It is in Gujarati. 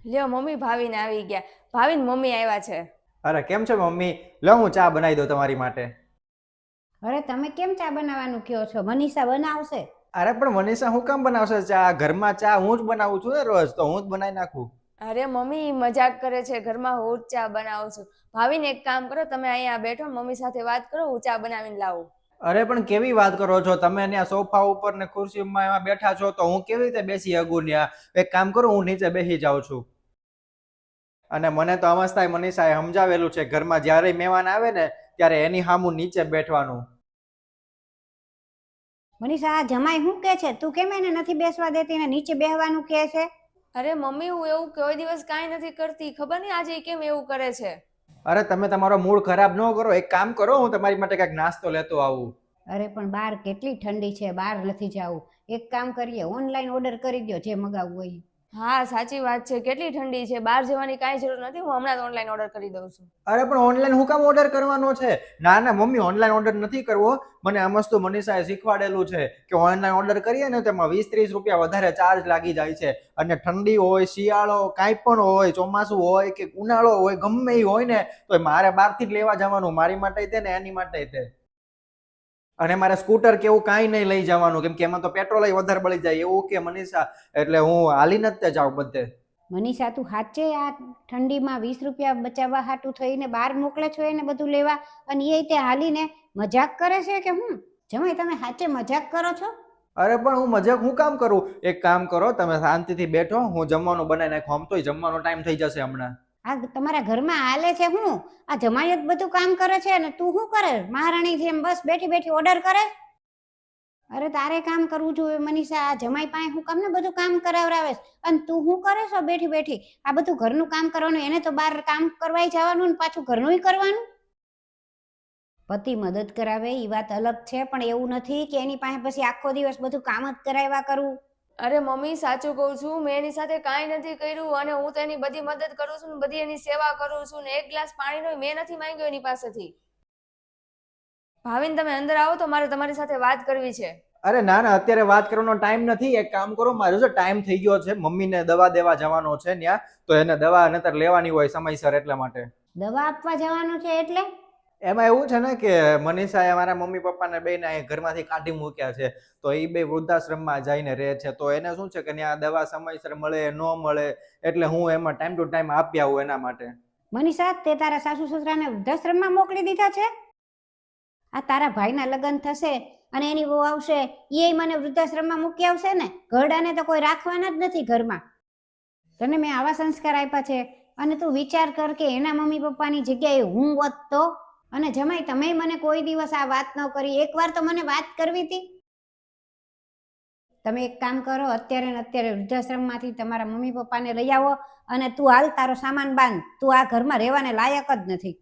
લ્યો મમ્મી ભાવિન આવી ગયા. ભાવિન મમ્મી આવ્યા છે. અરે કેમ છો મમ્મી? લો હું ચા બનાવી દઉં તમારી માટે. અરે તમે કેમ ચા બનાવવાનું કહો છો? મનીષા બનાવશે. અરે પણ મનીષા હું કામ બનાવશે ચા? ઘરમાં ચા હું જ બનાવું છું ને રોજ, તો હું જ બનાવી નાખું. અરે મમ્મી ઈ મજાક કરે છે, ઘરમાં હું જ ચા બનાવું છું. ભાવિન એક કામ કરો, તમે અહીંયા બેઠો મમ્મી સાથે વાત કરો, હું ચા બનાવીને લાવું. અરે પણ કેવી વાત કરો છો તમે? ત્યાં સોફા ઉપર ને ખુરશીમાં એમાં બેઠા છો તો હું કેવી રીતે બેસી શકું ત્યાં? એક કામ કરું, હું નીચે બેસી જાઉં છું. અને મને તો અમસ્તા મનીષાએ સમજાવેલું છે, ઘરમાં જ્યારે મહેમાન આવે ને ત્યારે એની સામું નીચે બેઠવાનું. મનીષા આ જમાઈ શું કે છે? તું કેમ એને નથી બેસવા દેતી ને નીચે બેહવાનું કહે છે? અરે મમ્મી હું એવું કોઈ દિવસ કાંઈ નથી કરતી, ખબર નહીં આજે ઈ કેમ એવું કરે છે. અરે તમે તમારો મૂડ ખરાબ ન કરો, એક કામ કરો, હું તમારી માટે કંઈક નાસ્તો લેતો આવું. અરે પણ બહાર કેટલી ઠંડી છે, બહાર નથી જવું. એક કામ કરીએ, ઓનલાઈન ઓર્ડર કરી દો જે મગાવવું હોય. હા સાચી વાત છે, કેટલી ઠંડી છે, બહાર જવાની કાંઈ જરૂર નથી, હું હમણાં જ ઓનલાઈન ઓર્ડર કરી દઉં છું. અરે પણ ઓનલાઈન હું કામ ઓર્ડર કરવાનો છે? ના ના મમ્મી, ઓનલાઈન ઓર્ડર નથી કરવો. મને આ વસ્તુ મનીષાએ શીખવાડેલું છે કે ઓનલાઈન ઓર્ડર કરીએ ને તેમાં 20-30 રૂપિયા વધારે ચાર્જ લાગી જાય છે. અને ઠંડી હોય, શિયાળો, કાંઈ પણ હોય, ચોમાસું હોય કે ઉનાળો હોય, ગમે એ હોય ને તો મારે બહારથી જ લેવા જવાનું, મારી માટે તે ને એની માટે તે. અને મારે સ્કૂટર કે એવું કાંઈ નહીં લઈ જવાનું, કેમ કે એમાં તો પેટ્રોલ વધારે બળી જાય એવું કે મનીષા, એટલે હું હાલીને જ તે જાઉં બધે. મનીષા તું સાચે આ ઠંડીમાં 20 રૂપિયા બચાવવા હાટું થઈને બહાર મોકલે છો એને બધું લેવા, અને એ તે હાલીને મજાક કરે છે કે હું? જમાઈ તમે સાચે મજાક કરો છો? અરે પણ હું મજાક હું કામ કરું? એક કામ કરો, તમે શાંતિથી બેઠો, હું જમવાનું બનાવી નાખું. આમ તોય જમવાનો ટાઈમ થઈ જશે હમણાં. આ તમારા ઘરમાં હાલે છે હું? આ જમાઈ જ બધું કામ કરે છે અને તું શું કરે? મહારાણી જેમ બસ બેઠી બેઠી ઓર્ડર કરે? અરે તારે કામ કરવું જોઈએ મનીષા, આ જમાઈ પાસે હું કામ ને બધું કામ કરાવરાવે? અને તું શું કરે છો બેઠી બેઠી? આ બધું ઘરનું કામ કરવાનું, એને તો બહાર કામ કરવાય જવાનું ને પાછું ઘરનું કરવાનું. પતિ મદદ કરાવે એ વાત અલગ છે, પણ એવું નથી કે એની પાસે પછી આખો દિવસ બધું કામ જ કરાવ્યા કરવું. અરે મમ્મી સાચું કહું છું, મેં એની સાથે કાંઈ નથી કર્યું અને હું તો એની બધી મદદ કરું છું, બધી એની સેવા કરું છું ને એક ગ્લાસ પાણીનો મેં નથી માંગ્યો એની પાસેથી. ભાવિન તમે અંદર આવો તો મારે તમારી સાથે વાત કરવી છે. અરે ના ના, અત્યારે વાત કરવાનો ટાઈમ નથી. એક કામ કરો, મારો જો ટાઈમ થઈ ગયો છે, મમ્મીને દવા દેવા જવાનો છે ત્યાં, તો એને દવા નતર લેવાની હોય સમયસર, એટલા માટે. દવા આપવા જવાનું છે એટલે? એમાં એવું છે ને કે મનીષાએ મારા મમ્મી પપ્પાને બેને અહીં ઘરમાંથી કાઢી મૂક્યા છે, તો એ બે વૃદ્ધાશ્રમમાં જઈને રહે છે. તો એને શું છે કે ત્યાં દવા સમયસર મળે ન મળે, એટલે હું એમાં ટાઈમ ટુ ટાઈમ આપી આવું એના માટે. મનીષા તે તારા સાસુ સસરાને વૃદ્ધાશ્રમમાં મોકલી દીધા છે? આ તારા ભાઈના લગ્ન થશે અને એની વહુ આવશે, એ મને વૃદ્ધાશ્રમમાં મૂકી આવશે ને? ઘરડાને તો કોઈ રાખવાના જ નથી ઘરમાં. તને મેં આવા સંસ્કાર આપ્યા છે અને તું વિચાર કર કે એના મમ્મી પપ્પાની જગ્યાએ હું હોત તો? અને જમાઈ તમે મને કોઈ દિવસ આ વાત ન કરી, એકવાર તો મને વાત કરવી હતી. તમે એક કામ કરો, અત્યારે ને અત્યારે વૃદ્ધાશ્રમમાંથી તમારા મમ્મી પપ્પાને લઈ આવો અને તું હાલ તારો સામાન બાંધ. તું આ ઘરમાં રહેવાને લાયક જ નથી.